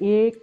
1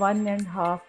1.5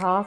1/2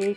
1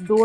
2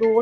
2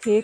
6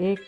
1